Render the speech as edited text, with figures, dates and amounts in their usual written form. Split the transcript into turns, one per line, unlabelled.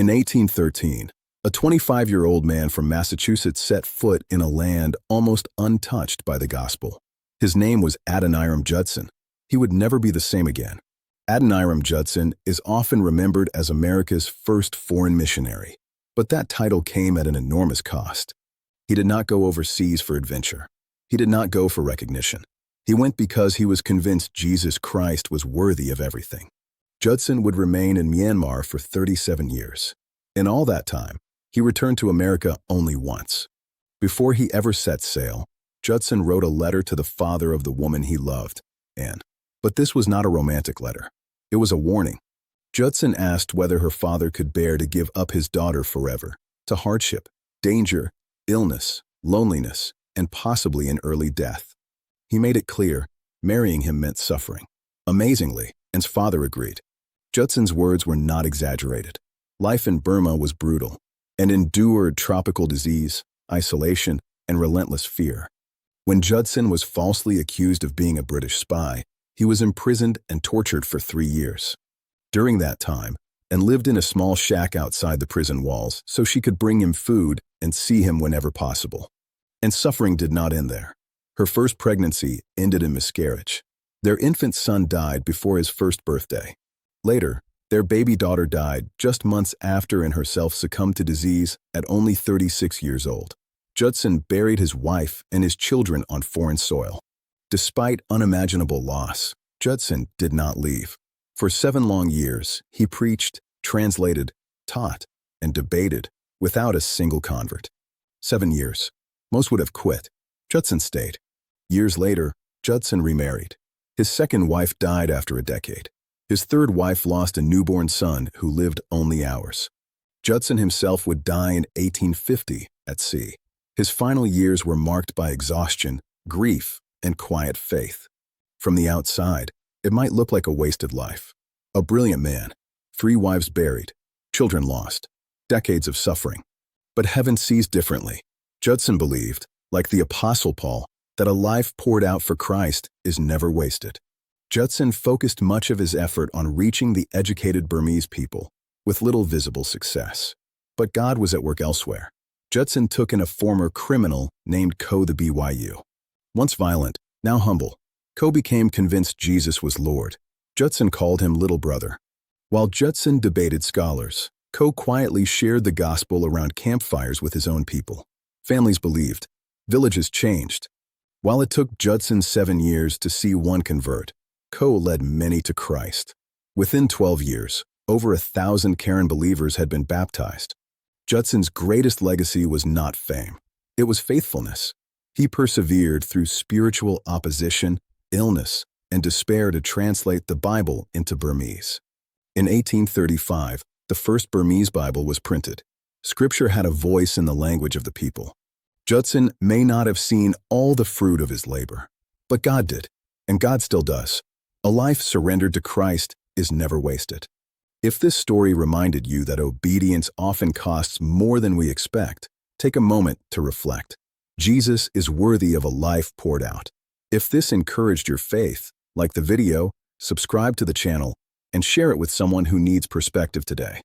In 1813, a 25-year-old man from Massachusetts set foot in a land almost untouched by the gospel. His name was Adoniram Judson. He would never be the same again. Adoniram Judson is often remembered as America's first foreign missionary, but that title came at an enormous cost. He did not go overseas for adventure. He did not go for recognition. He went because he was convinced Jesus Christ was worthy of everything. Judson would remain in Myanmar for 37 years. In all that time, he returned to America only once. Before he ever set sail, Judson wrote a letter to the father of the woman he loved, Anne. But this was not a romantic letter. It was a warning. Judson asked whether her father could bear to give up his daughter forever, to hardship, danger, illness, loneliness, and possibly an early death. He made it clear, marrying him meant suffering. Amazingly, Anne's father agreed. Judson's words were not exaggerated. Life in Burma was brutal, and endured tropical disease, isolation, and relentless fear. When Judson was falsely accused of being a British spy, he was imprisoned and tortured for 3 years. During that time, Anne lived in a small shack outside the prison walls so she could bring him food and see him whenever possible. And suffering did not end there. Her first pregnancy ended in miscarriage. Their infant son died before his first birthday. Later, their baby daughter died just months after Anne herself succumbed to disease at only 36 years old. Judson buried his wife and his children on foreign soil. Despite unimaginable loss, Judson did not leave. For 7 long years, he preached, translated, taught, and debated without a single convert. 7 years. Most would have quit. Judson stayed. Years later, Judson remarried. His second wife died after a decade. His third wife lost a newborn son who lived only hours. Judson himself would die in 1850 at sea. His final years were marked by exhaustion, grief, and quiet faith. From the outside, it might look like a wasted life. A brilliant man, 3 wives buried, children lost, decades of suffering. But heaven sees differently. Judson believed, like the Apostle Paul, that a life poured out for Christ is never wasted. Judson focused much of his effort on reaching the educated Burmese people, with little visible success. But God was at work elsewhere. Judson took in a former criminal named Ko the BYU. Once violent, now humble, Ko became convinced Jesus was Lord. Judson called him little brother. While Judson debated scholars, Ko quietly shared the gospel around campfires with his own people. Families believed. Villages changed. While it took Judson 7 years to see one convert, Ko led many to Christ. Within 12 years, over 1,000 Karen believers had been baptized. Judson's greatest legacy was not fame. It was faithfulness. He persevered through spiritual opposition, illness, and despair to translate the Bible into Burmese. In 1835, the first Burmese Bible was printed. Scripture had a voice in the language of the people. Judson may not have seen all the fruit of his labor, but God did, and God still does. A life surrendered to Christ is never wasted. If this story reminded you that obedience often costs more than we expect, take a moment to reflect. Jesus is worthy of a life poured out. If this encouraged your faith, like the video, subscribe to the channel, and share it with someone who needs perspective today.